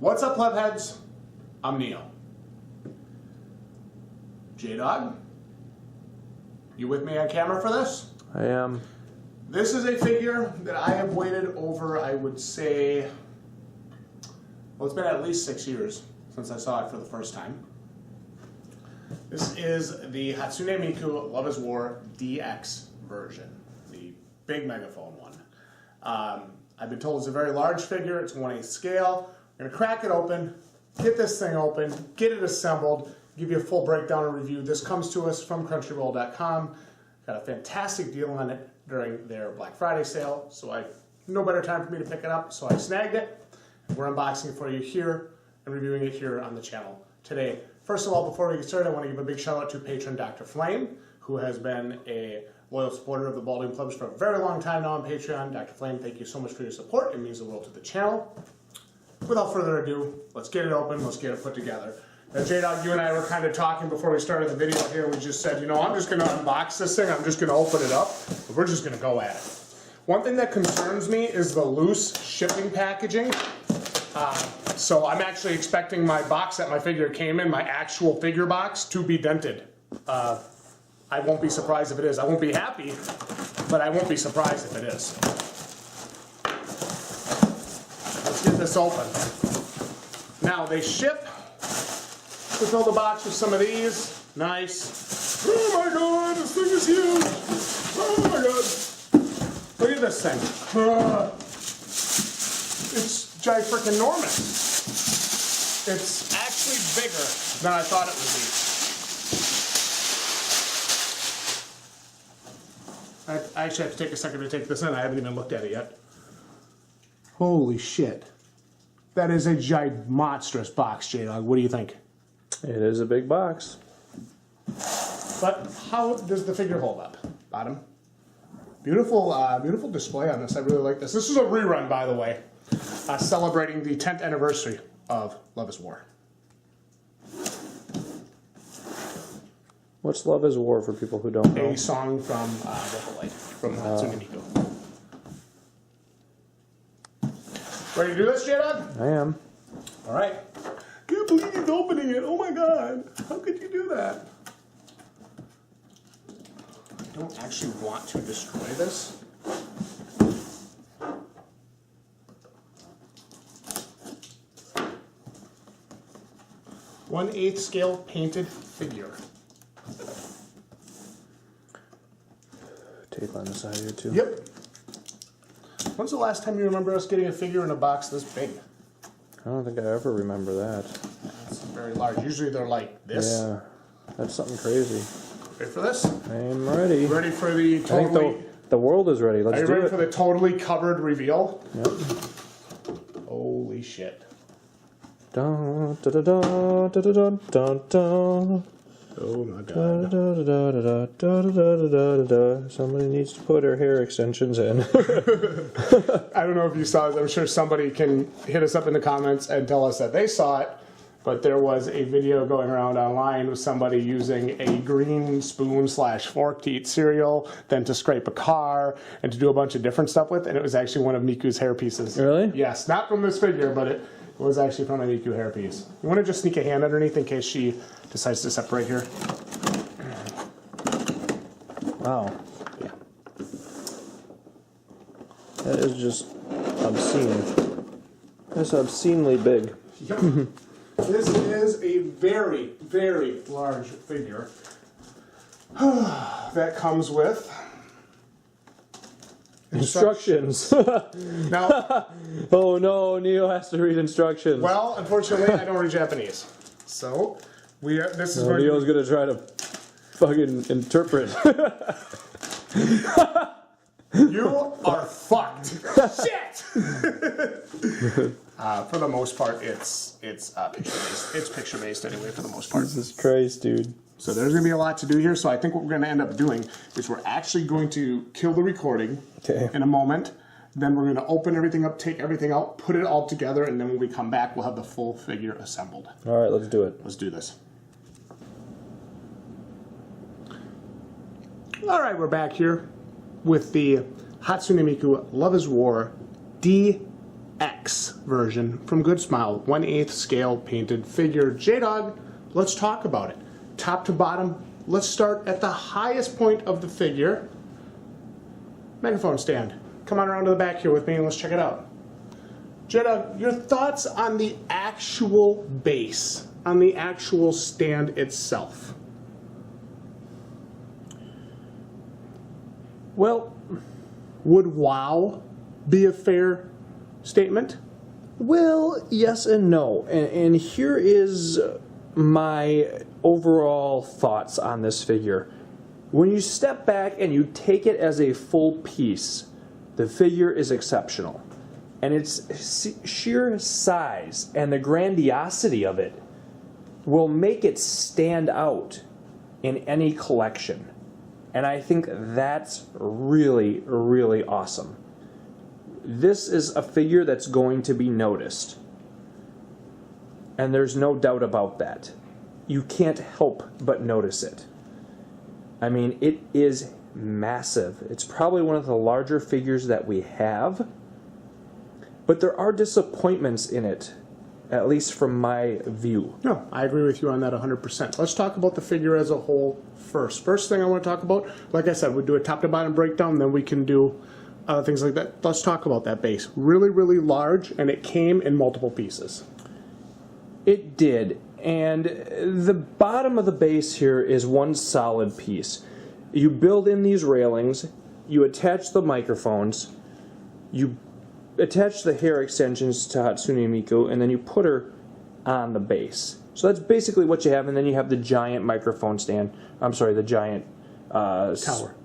What's up, Plebheads? I'm Neo. Jdog, you with me on camera for this? I am. This is a figure that I have waited over, I would say, well, it's been at least 6 years since I saw it for the first time. This is the Hatsune Miku Love is War DX version, the big megaphone one. I've been told it's a very large figure, it's 1/8 scale. We're gonna crack it open, get this thing open, get it assembled, give you a full breakdown and review. This comes to us from Crunchyroll.com. Got a fantastic deal on it during their Black Friday sale, so no better time for me to pick it up, so I snagged it. We're unboxing it for you here and reviewing it here on the channel today. First of all, before we get started, I want to give a big shout out to patron Dr. Flame, who has been a loyal supporter of the Balding Plebs for a very long time now on Patreon. Dr. Flame, thank you so much for your support. It means the world to the channel. Without further ado, let's get it open, let's get it put together. Now, Jdog, you and I were kind of talking before we started the video here. We just said, you know, I'm just going to unbox this thing. I'm just going to open it up. And we're just going to go at it. One thing that concerns me is the loose shipping packaging. So I'm actually expecting my box that my figure came in, my actual figure box, to be dented. I won't be surprised if it is. I won't be happy, but I won't be surprised if it is. Let's get this open. Now, they ship to fill the box with some of these. Nice. Oh my god, this thing is huge. Oh my god. Look at this thing. It's giant-freaking-normous. It's actually bigger than I thought it would be. I actually have to take a second to take this in. I haven't even looked at it yet. Holy shit. That is a giant monstrous box, Jdog. What do you think? It is a big box. But how does the figure hold up? Bottom. Beautiful, beautiful display on this. I really like this. This is a rerun, by the way, celebrating the 10th anniversary of Love is War. What's Love is War for people who don't know? A song from Overrated, from Hatsune Miku. Ready to do this, Jdog? I am. All right. Can't believe he's opening it. Oh my god. How could you do that? I don't actually want to destroy this. One-8 scale painted figure. Tape on the side here too. Yep. When's the last time you remember us getting a figure in a box this big? I don't think I ever remember that. It's very large. Usually they're like this. Yeah, that's something crazy. Ready for this? I am ready. Ready for the totally... I think the world is ready. Let's do it. Are you ready for the totally covered reveal? Yep. Holy shit. Dun, da, da, da, da, da, da, da. Oh my Da, god. da, da, da, da, da, da, da, da. Somebody needs to put her hair extensions in. I don't know if you saw this. I'm sure somebody can hit us up in the comments and tell us that they saw it. But there was a video going around online with somebody using a green spoon / fork to eat cereal, then to scrape a car, and to do a bunch of different stuff with. And it was actually one of Miku's hair pieces. Really? Yes, not from this figure, but it was actually from a Miku hair piece. You want to just sneak a hand underneath in case she decides to separate here? Wow. Yeah. That is just obscene. That's obscenely big. Yep. This is a very, very large figure that comes with Instructions. Now, Oh no, Neo has to read instructions. well, unfortunately, I don't read Japanese, so this is No, Neo's gonna try to fucking interpret. You are fucked. Shit. For the most part, it's picture-based. It's picture-based anyway, for the most part. Jesus Christ, dude. So there's going to be a lot to do here. So I think what we're going to end up doing is we're actually going to kill the recording in a moment. Then we're going to open everything up, take everything out, put it all together, and then when we come back, we'll have the full figure assembled. All right, let's do it. Let's do this. All right, we're back here with the Hatsune Miku Love is War DX X version from Good Smile, 1/8 scale painted figure. Jdog, let's talk about it. Top to bottom, let's start at the highest point of the figure. Megaphone stand. Come on around to the back here with me and let's check it out. Jdog, your thoughts on the actual base, on the actual stand itself? Well, would wow be a fair statement? Well, yes and no. And here is my overall thoughts on this figure. When you step back and you take it as a full piece, the figure is exceptional. And its sheer size and the grandiosity of it will make it stand out in any collection. And I think that's really, really awesome. This is a figure that's going to be noticed. And there's no doubt about that. You can't help but notice it. I mean, it is massive. It's probably one of the larger figures that we have. But there are disappointments in it, at least from my view. No, I agree with you on that 100%. Let's talk about the figure as a whole first. First thing I want to talk about, like I said, we'll do a top to bottom breakdown, then we can do things like that. Let's talk about that base. Really, really large, and it came in multiple pieces. It did, and the bottom of the base here is one solid piece. You build in these railings, you attach the microphones, you attach the hair extensions to Hatsune Miku, and then you put her on the base. So that's basically what you have, and then you have the giant microphone stand. I'm sorry, the giant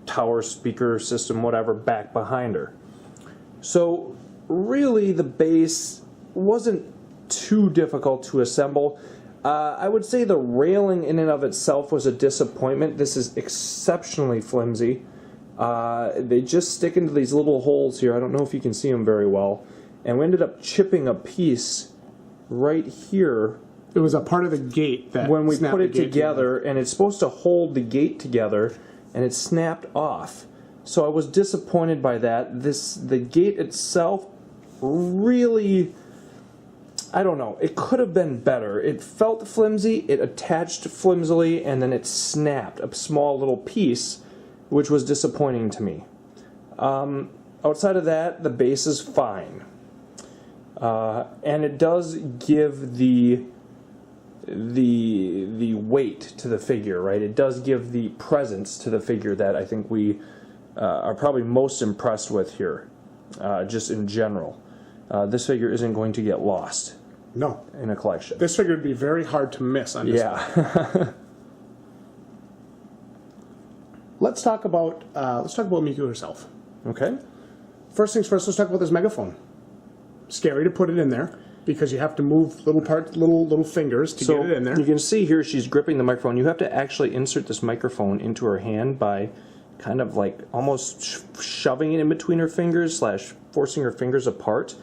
tower speaker system, whatever, back behind her. So really the base wasn't too difficult to assemble. I would say the railing in and of itself was a disappointment. This is exceptionally flimsy. They just stick into these little holes here. I don't know if you can see them very well. And we ended up chipping a piece right here. It was a part of the gate that when we put it together, and it's supposed to hold the gate together, and it snapped off. So I was disappointed by that. The gate itself really, I don't know, it could have been better. It felt flimsy, it attached flimsily, and then it snapped, a small little piece, which was disappointing to me. Outside of that, the base is fine. And it does give the weight to the figure, right? It does give the presence to the figure that I think we are probably most impressed with here, just in general. This figure isn't going to get lost. No. In a collection. This figure would be very hard to miss on display. Yeah. Let's talk about Miku herself. Okay. First things first, let's talk about this megaphone. Scary to put it in there because you have to move little fingers to get it in there. You can see here she's gripping the microphone. You have to actually insert this microphone into her hand by kind of like almost shoving it in between her fingers / forcing her fingers apart.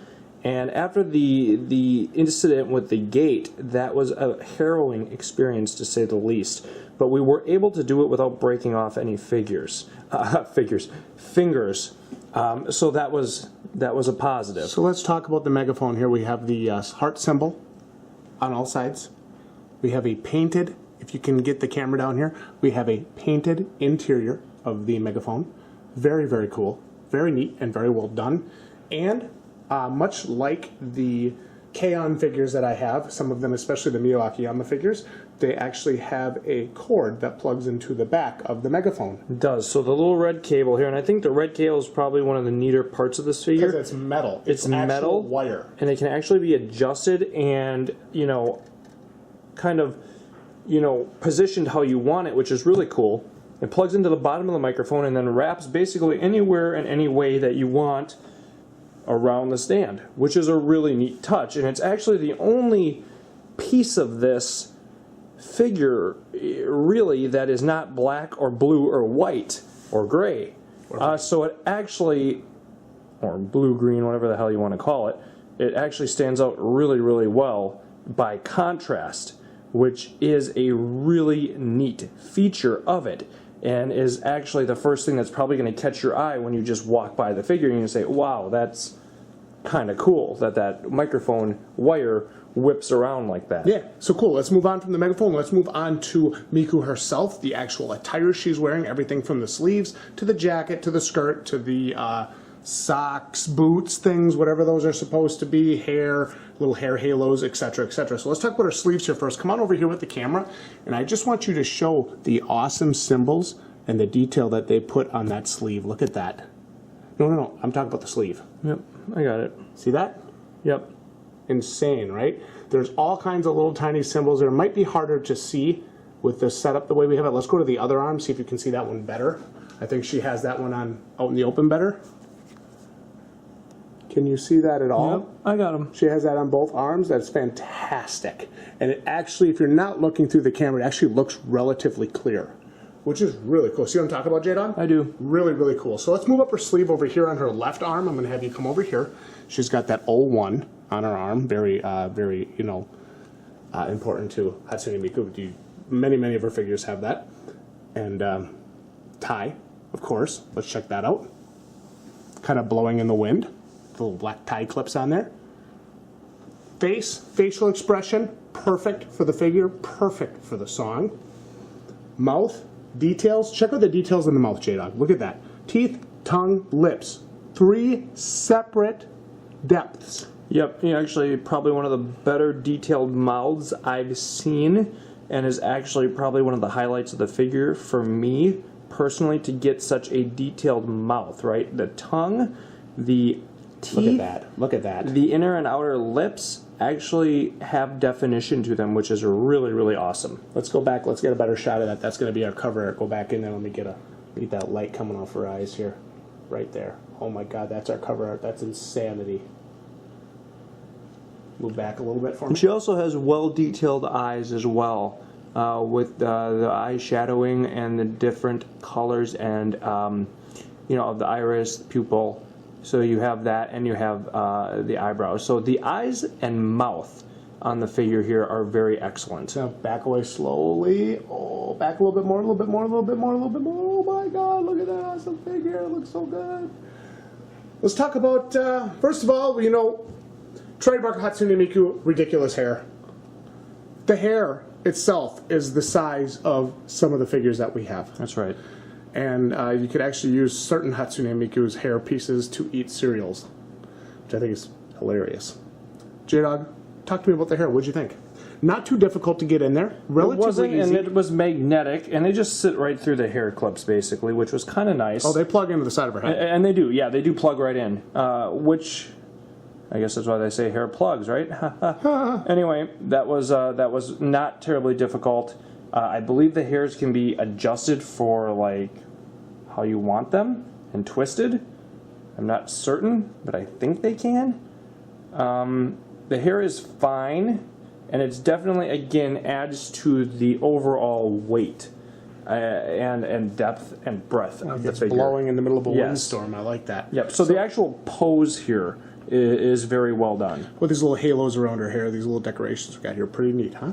And after the incident with the gate, that was a harrowing experience to say the least. But we were able to do it without breaking off any fingers. So that was a positive. So let's talk about the megaphone here. We have the heart symbol on all sides. We have a painted, if you can get the camera down here, we have a painted interior of the megaphone. Very, very cool. Very neat and very well done. And much like the K-On figures that I have, some of them, especially the Mio Akiyama figures, they actually have a cord that plugs into the back of the megaphone. It does. So the little red cable here, and I think the red cable is probably one of the neater parts of this figure. Because it's metal. It's metal wire. And it can actually be adjusted and, kind of, positioned how you want it, which is really cool. It plugs into the bottom of the microphone and then wraps basically anywhere and any way that you want around the stand, which is a really neat touch. And it's actually the only piece of this figure really that is not black or blue or white or gray. So it actually, or blue, green, whatever the hell you want to call it, it actually stands out really, really well by contrast, which is a really neat feature of it, and is actually the first thing that's probably going to catch your eye when you just walk by the figure and you say, wow, that's kind of cool that microphone wire whips around like that. Yeah, so cool. Let's move on from the megaphone. Let's move on to Miku herself, the actual attire she's wearing, everything from the sleeves to the jacket to the skirt to the socks, boots, things, whatever those are supposed to be, hair, little hair halos, etc., etc. So let's talk about her sleeves here first. Come on over here with the camera, and I just want you to show the awesome symbols and the detail that they put on that sleeve. Look at that. No, I'm talking about the sleeve. Yep, I got it. See that? Yep. Insane, right? There's all kinds of little tiny symbols there. It might be harder to see with the setup the way we have it. Let's go to the other arm, see if you can see that one better. I think she has that one on out in the open better. Can you see that at all? Yep, I got them. She has that on both arms. That's fantastic. And it actually, if you're not looking through the camera, it actually looks relatively clear, which is really cool. See what I'm talking about, Jdog? I do. Really, really cool. So let's move up her sleeve over here on her left arm. I'm going to have you come over here. She's got that 01 on her arm. Very, very, important to Hatsune Miku. Many of her figures have that. And tie, of course. Let's check that out. Kind of blowing in the wind. Little black tie clips on there. Facial expression, perfect for the figure, perfect for the song. Mouth, details. Check out the details in the mouth, Jdog. Look at that. Teeth, tongue, lips. 3 separate depths. Yep, actually probably one of the better detailed mouths I've seen, and is actually probably one of the highlights of the figure for me personally, to get such a detailed mouth, right? The tongue, the teeth, Look at that. the inner and outer lips actually have definition to them, which is really, really awesome. Let's go back. Let's get a better shot of that. That's going to be our cover art. Go back in there. Let me get that light coming off her eyes here. Right there. Oh my God, that's our cover art. That's insanity. Move back a little bit for me. She also has well-detailed eyes as well, with the eye shadowing and the different colors and of the iris, pupil. So you have that, and you have the eyebrows. So the eyes and mouth on the figure here are very excellent. Now back away slowly. Oh, back a little bit more, a little bit more, a little bit more, a little bit more. Oh my God, look at that awesome figure. It looks so good. Let's talk about, first of all, trademark Hatsune Miku, ridiculous hair. The hair itself is the size of some of the figures that we have. That's right. And you could actually use certain Hatsune Miku's hair pieces to eat cereals, which I think is hilarious. Jdog, talk to me about the hair. What'd you think? Not too difficult to get in there. Relatively easy. And it was magnetic, and they just sit right through the hair clips, basically, which was kind of nice. Oh, they plug into the side of her head. And they do, yeah, they do plug right in, which I guess that's why they say hair plugs, right? Anyway, that was not terribly difficult. I believe the hairs can be adjusted for how you want them and twisted. I'm not certain, but I think they can. The hair is fine, and it's definitely, again, adds to the overall weight and depth and breadth of the figure. Blowing in the middle of a windstorm. I like that. Yep. So the actual pose here is very well done. With these little halos around her hair, these little decorations we got here, pretty neat, huh?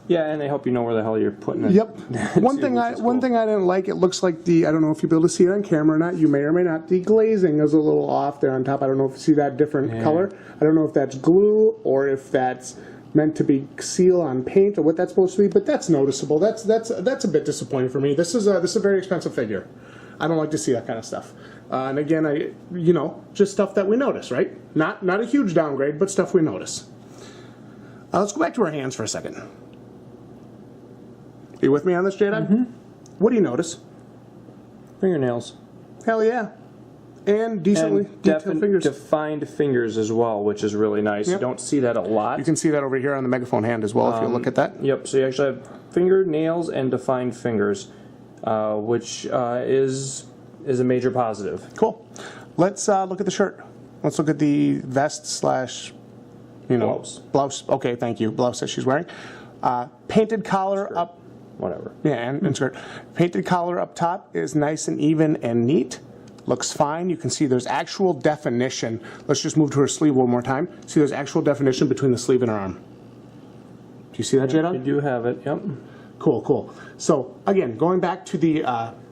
Yeah, and they help you know where the hell you're putting it. Yep. One thing I didn't like, it looks like I don't know if you'll be able to see it on camera or not, you may or may not, the glazing is a little off there on top. I don't know if you see that different color. I don't know if that's glue or if that's meant to be seal on paint or what that's supposed to be, but that's noticeable. That's a bit disappointing for me. This is a very expensive figure. I don't like to see that kind of stuff. And again, just stuff that we notice, right? Not a huge downgrade, but stuff we notice. Let's go back to our hands for a second. Are you with me on this, Jdog? Mm-hmm. What do you notice? Fingernails. Hell yeah. And decently detailed fingers. Defined fingers as well, which is really nice. Yep. You don't see that a lot. You can see that over here on the megaphone hand as well if you look at that. Yep, so you actually have fingernails and defined fingers, which is a major positive. Cool. Let's look at the shirt. Let's look at the vest slash, blouse. Okay, thank you. Blouse that she's wearing. Painted collar skirt. up. Whatever. Yeah, and skirt. Painted collar up top is nice and even and neat. Looks fine. You can see there's actual definition. Let's just move to her sleeve one more time. See, there's actual definition between the sleeve and her arm. Do you see that, Jdog? You do have it, yep. Cool, cool. So, again, going back to the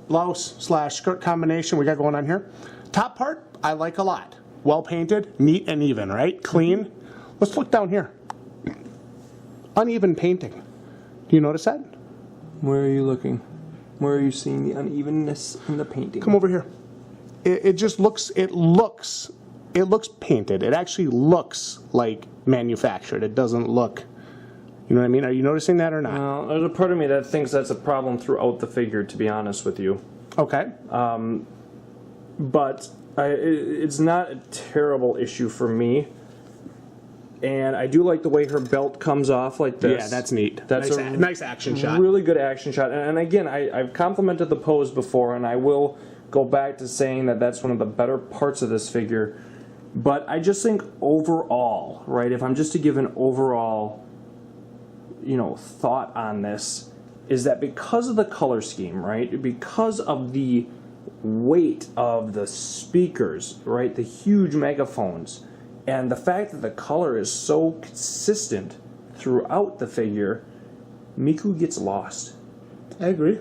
blouse slash skirt combination we got going on here. Top part, I like a lot. well painted, neat and even, right? Clean. Let's look down here. Uneven painting. Do you notice that? Where are you looking? Where are you seeing the unevenness in the painting? Come over here. It just looks, it looks painted. It actually looks like manufactured. It doesn't look, you know what I mean? Are you noticing that or not? Well, there's a part of me that thinks that's a problem throughout the figure, to be honest with you. Okay. But it's not a terrible issue for me. And I do like the way her belt comes off like this. Yeah, that's neat. That's nice, nice action shot. Really good action shot. And again, I've complimented the pose before, and I will go back to saying that that's one of the better parts of this figure. But I just think overall, right, if I'm just to give an overall, thought on this, is that because of the color scheme, right, because of the weight of the speakers, right, the huge megaphones, and the fact that the color is so consistent throughout the figure, Miku gets lost. I agree.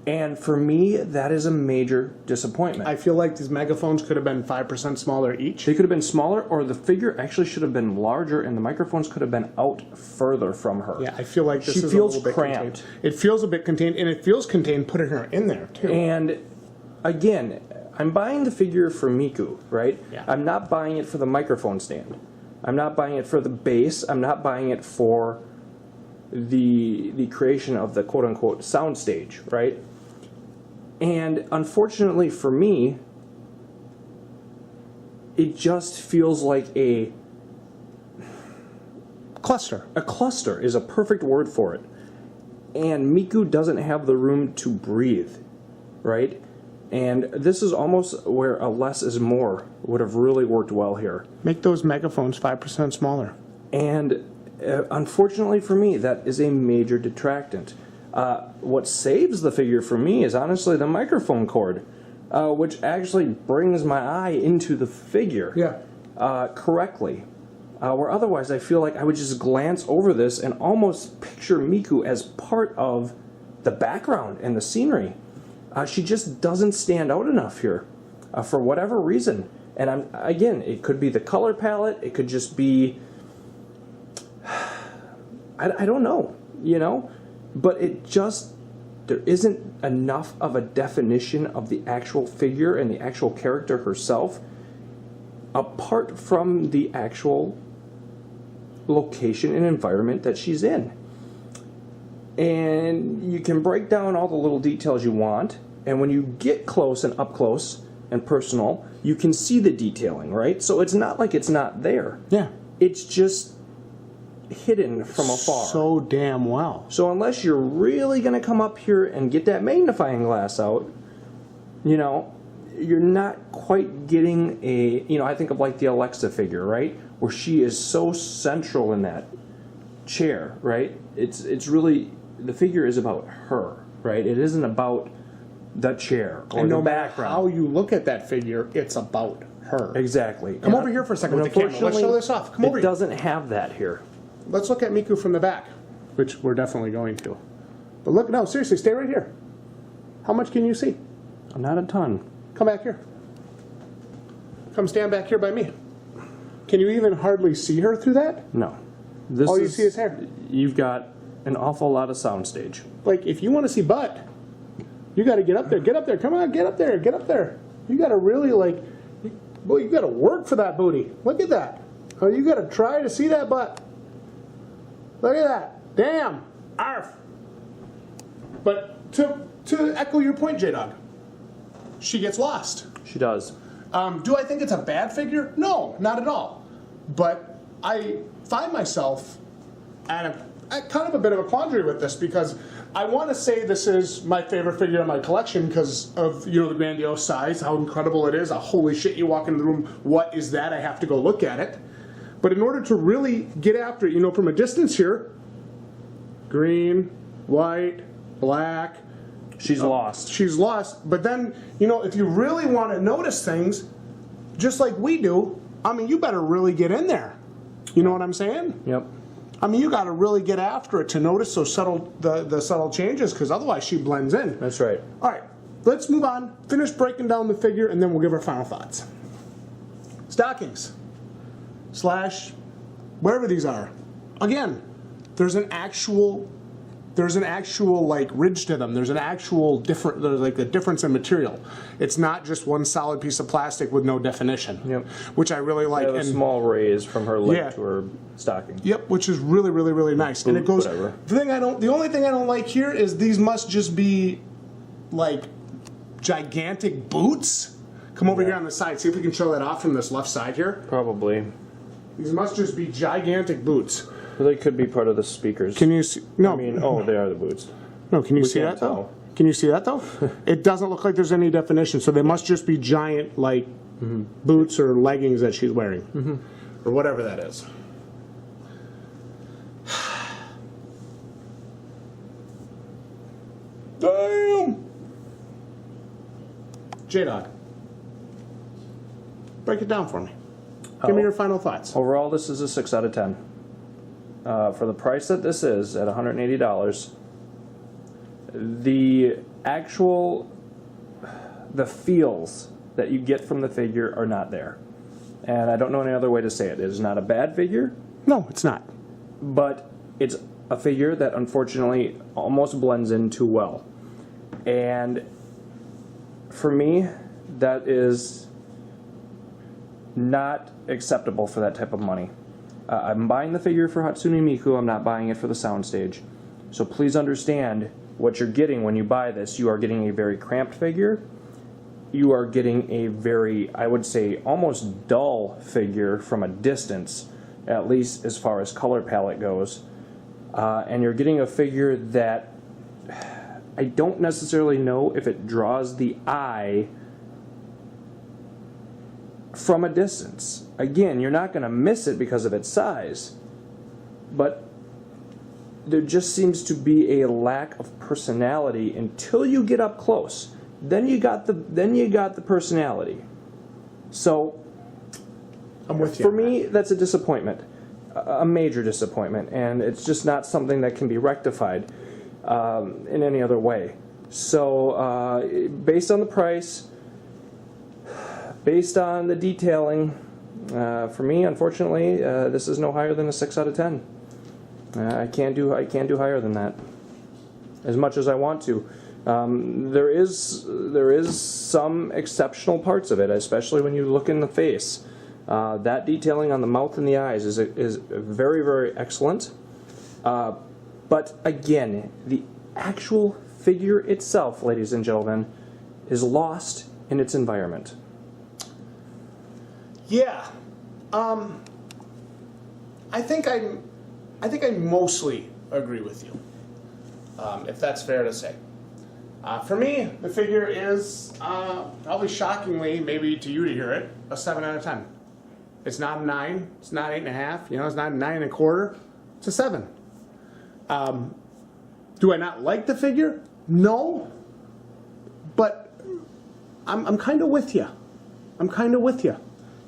And for me, that is a major disappointment. I feel like these megaphones could have been 5% smaller each. They could have been smaller, or the figure actually should have been larger, and the microphones could have been out further from her. Yeah, I feel like this She is feels a little bit cramped. contained. It feels a bit contained, and it feels contained putting her in there, too. And again, I'm buying the figure for Miku, right? Yeah. I'm not buying it for the microphone stand. I'm not buying it for the bass. I'm not buying it for the creation of the quote-unquote soundstage, right? And unfortunately for me, it just feels like a cluster. A cluster is a perfect word for it. And Miku doesn't have the room to breathe, right? And this is almost where a less is more would have really worked well here. Make those megaphones 5% smaller. And unfortunately for me, that is a major detractant. What saves the figure for me is honestly the microphone cord, which actually brings my eye into the figure correctly. Where otherwise I feel like I would just glance over this and almost picture Miku as part of the background and the scenery. She just doesn't stand out enough here for whatever reason. And again, it could be the color palette. It could just be, I don't know, But it just, there isn't enough of a definition of the actual figure and the actual character herself apart from the actual location and environment that she's in. And you can break down all the little details you want, and when you get close and up close and personal, you can see the detailing, right? So it's not like it's not there. Yeah. It's just hidden from afar. So damn well. So unless you're really going to come up here and get that magnifying glass out, you're not quite getting a, I think of like the Alexa figure, right? Where she is so central in that chair, right? It's really, the figure is about her, right? It isn't about the chair or and no the matter background. how you look at that figure, it's about her. Exactly. Come over here for a second with the camera. Let's show this off. Come over It here. doesn't have that here. Let's look at Miku from the back, which we're definitely going to. But look, no, seriously, stay right here. How much can you see? Not a ton. Come back here. Come stand back here by me. Can you even hardly see her through that? No. All you see is hair. You've got an awful lot of soundstage. Like, if you want to see butt, you got to get up there. Get up there. Come on, get up there. Get up there. You got to really, you got to work for that booty. Look at that. Oh, you got to try to see that butt. Look at that. Damn. Arf. But to echo your point, Jdog, she gets lost. She does. Do I think it's a bad figure? No, not at all. But I find myself at kind of a bit of a quandary with this because I want to say this is my favorite figure in my collection because of the grandiose size, how incredible it is. Holy shit! You walk into the room, what is that? I have to go look at it. But in order to really get after it, from a distance here, green, white, black. She's lost. She's lost. But then, if you really want to notice things, just like we do, you better really get in there. You know what I'm saying? Yep. You got to really get after it to notice those the subtle changes, because otherwise she blends in. That's right. All right, let's move on. Finish breaking down the figure, and then we'll give our final thoughts. stockings slash wherever these are. Again, there's an actual like ridge to them. There's like a difference in material. It's not just one solid piece of plastic with no definition. Yep. Which I really like. A small raise from her leg to her stocking. Yep, which is really, really, really nice. And it goes. Whatever. The only thing I don't like here is these must just be like gigantic boots. Come over here on the side. See if we can show that off from this left side here. Probably. These must just be gigantic boots. Well, they could be part of the speakers. Can you see? No. I mean, oh, they are the boots. No, can you see can't that though? tell. Can you see that though? It doesn't look like there's any definition, so they must just be giant like boots or leggings that she's wearing, or whatever that is. Damn! Jdog, break it down for me. Give me your final thoughts. Overall, this is a 6 out of 10. For the price that this is, at $180, the feels that you get from the figure are not there. And I don't know any other way to say it. It is not a bad figure. No, it's not. But it's a figure that unfortunately almost blends in too well. And for me, that is not acceptable for that type of money. I'm buying the figure for Hatsune Miku, I'm not buying it for the soundstage. So please understand what you're getting when you buy this. You are getting a very cramped figure. You are getting a very, I would say, almost dull figure from a distance, at least as far as color palette goes. And you're getting a figure that I don't necessarily know if it draws the eye from a distance. Again, you're not going to miss it because of its size, but there just seems to be a lack of personality until you get up close. Then you got the personality. So I'm with you. For me, that's a disappointment, a major disappointment, and it's just not something that can be rectified in any other way. So based on the price, based on the detailing, for me, unfortunately, this is no higher than a 6 out of 10. I can't do higher than that, as much as I want to. There is some exceptional parts of it, especially when you look in the face. That detailing on the mouth and the eyes is very, very excellent. But again, the actual figure itself, ladies and gentlemen, is lost in its environment. Yeah, I think I mostly agree with you, if that's fair to say. For me, the figure is probably shockingly, maybe to you to hear it, a 7 out of 10. It's not a 9. It's not 8.5. You know, it's not a 9 1/4. It's a 7. Do I not like the figure? No, but I'm kind of with you. I'm kind of with you.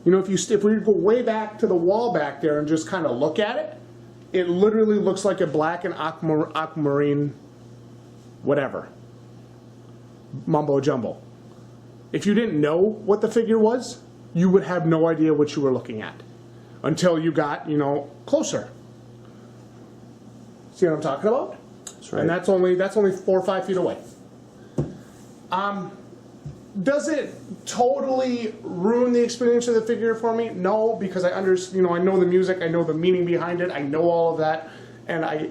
You know, if we go way back to the wall back there and just kind of look at it, it literally looks like a black and aquamarine, whatever, mumbo jumbo. If you didn't know what the figure was, you would have no idea what you were looking at until you got, you know, closer. See what I'm talking about? That's right. And that's only 4 or 5 feet away. Does it totally ruin the experience of the figure for me? No, because I know the music, I know the meaning behind it, I know all of that, and I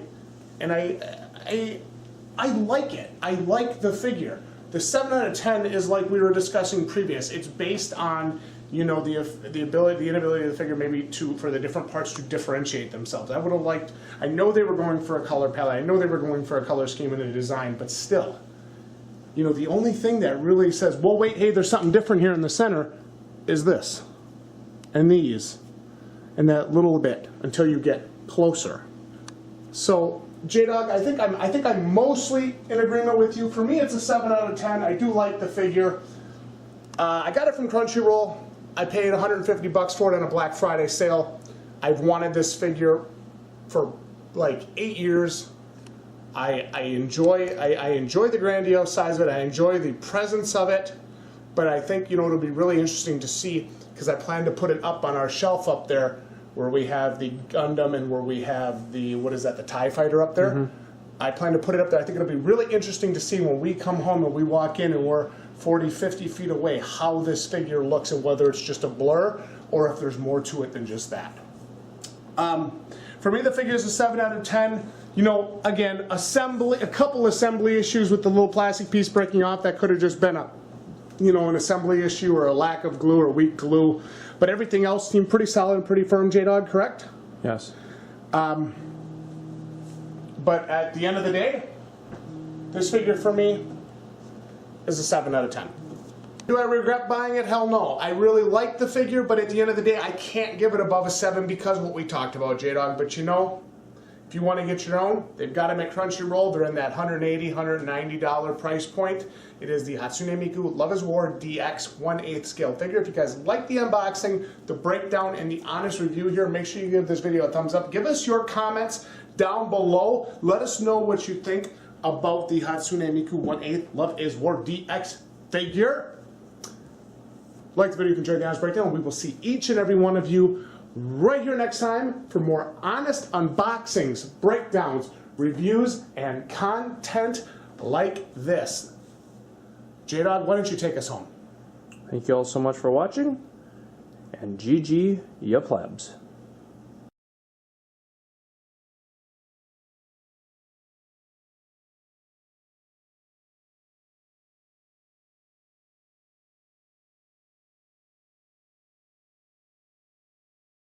like it. I like the figure. The 7 out of 10 is like we were discussing previous. It's based on, you know, the inability of the figure maybe for the different parts to differentiate themselves. I would have liked. I know they were going for a color palette. I know they were going for a color scheme and a design, but still. You know, the only thing that really says, well, wait, hey, there's something different here in the center, is this, and these, and that little bit until you get closer. So, Jdog, I think I'm mostly in agreement with you. For me, it's a 7 out of 10. I do like the figure. I got it from Crunchyroll. I paid $150 for it on a Black Friday sale. I've wanted this figure for like 8 years. I enjoy the grandiose size of it. I enjoy the presence of it, but I think, you know, it'll be really interesting to see because I plan to put it up on our shelf up there where we have the Gundam and where we have the, what is that, the TIE Fighter up there. I plan to put it up there. I think it'll be really interesting to see when we come home and we walk in and we're 40, 50 feet away, how this figure looks and whether it's just a blur or if there's more to it than just that. For me, the figure is a 7 out of 10. You know, again, a couple assembly issues with the little plastic piece breaking off. That could have just been an assembly issue or a lack of glue or weak glue. But everything else seemed pretty solid and pretty firm, Jdog, correct? Yes. But at the end of the day, this figure for me is a 7 out of 10. Do I regret buying it? Hell no. I really like the figure, but at the end of the day, I can't give it above a 7 because of what we talked about, Jdog. But you know, if you want to get your own, they've got them at Crunchyroll. They're in that $180, $190 price point. It is the Hatsune Miku Love is War DX 1/8 scale figure. If you guys like the unboxing, the breakdown, and the honest review here, make sure you give this video a thumbs up. Give us your comments down below. Let us know what you think about the Hatsune Miku 1/8 Love is War DX figure. Like the video, you can enjoy the honest breakdown. We will see each and every one of you right here next time for more honest unboxings, breakdowns, reviews, and content like this. Jdog, why don't you take us home? Thank you all so much for watching, and GG, ya plebs.